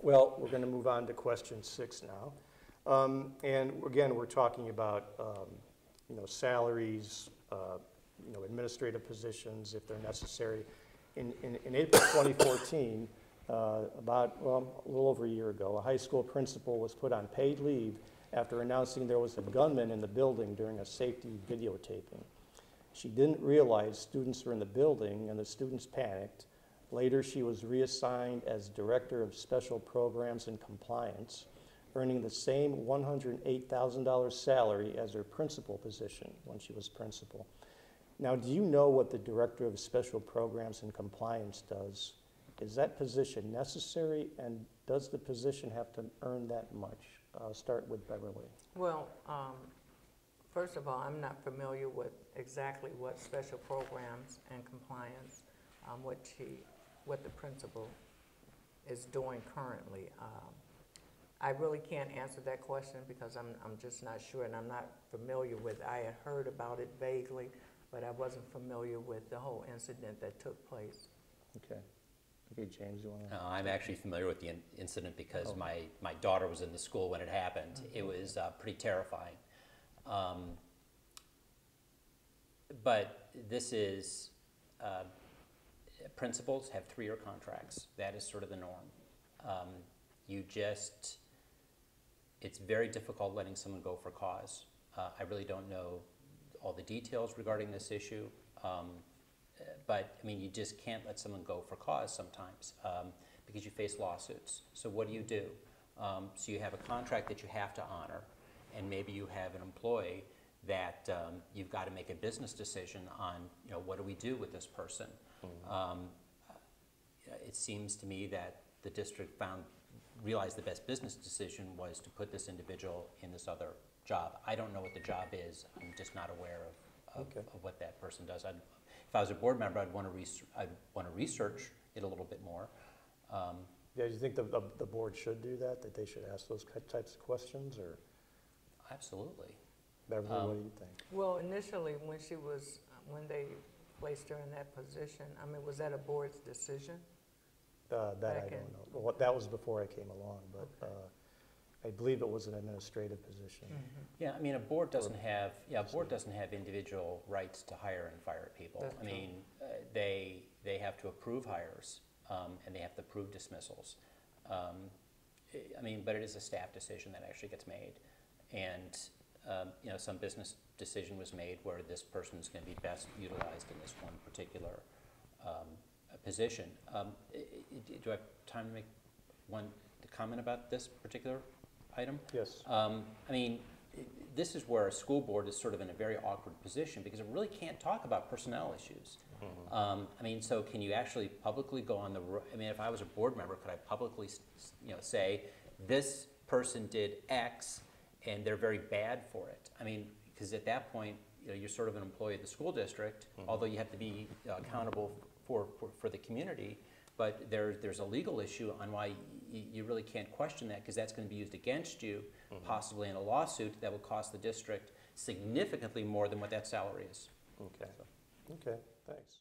Well, we're going to move on to question 6 now. And again, we're talking about salaries, administrative positions if they're necessary. In April 2014, a little over a year ago, a high school principal was put on paid leave after announcing there was a gunman in the building during a safety videotaping. She didn't realize students were in the building and the students panicked. Later, she was reassigned as Director of Special Programs and Compliance, earning the same $108,000 salary as her principal position when she was principal. Now, do you know what the Director of Special Programs and Compliance does? Is that position necessary, and does the position have to earn that much? I'll start with Beverly. Well, first of all, I'm not familiar with exactly what special programs and compliance, what the principal is doing currently. I really can't answer that question because I'm just not sure, and I'm not familiar with. I had heard about it vaguely, but I wasn't familiar with the whole incident that took place. Okay. Okay, James, you want to? I'm actually familiar with the incident because my daughter was in the school when it happened. Mm-hmm. It was pretty terrifying. But this is, principals have 3-year contracts. That is sort of the norm. It's very difficult letting someone go for cause. I really don't know all the details regarding this issue. But I mean, you just can't let someone go for cause sometimes because you face lawsuits. So what do? So you have a contract that you have to honor, and maybe you have an employee that you've got to make a business decision on, what do we do with this person? Mm-hmm. It seems to me that the district realized the best business decision was to put this individual in this other job. I don't know what the job is. I'm just not aware of what that person does. If I was a board member, I'd want to research it a little bit more. Yeah, do you think the board should do that? That they should ask those types of questions, or? Absolutely. Beverly, what do you think? Well, initially, when they placed her in that position, I mean, was that a board's decision? That I don't know. Well, that was before I came along, but I believe it was an administrative position. Mm-hmm. Yeah, I mean, a board doesn't have individual rights to hire and fire people. That's I mean, they have to approve hires and they have to approve dismissals. I mean, but it is a staff decision that actually gets made, and some business decision was made where this person is going to be best utilized in this one particular position. Do I have time to make one comment about this particular item? Yes. I mean, this is where a school board is sort of in a very awkward position because it really can't talk about personnel issues. Mm-hmm. I mean, so can you actually publicly go on I mean, if I was a board member, could I publicly, say this person did X and they're very bad for it? I mean, because at that point, you're sort of an employee of the school district, mm-hmm. although you have to be accountable for the community. But there's a legal issue on why you really can't question that, because that's going to be used against you, mm-hmm. possibly in a lawsuit that will cost the district significantly more than what that salary is. Okay. Okay, thanks.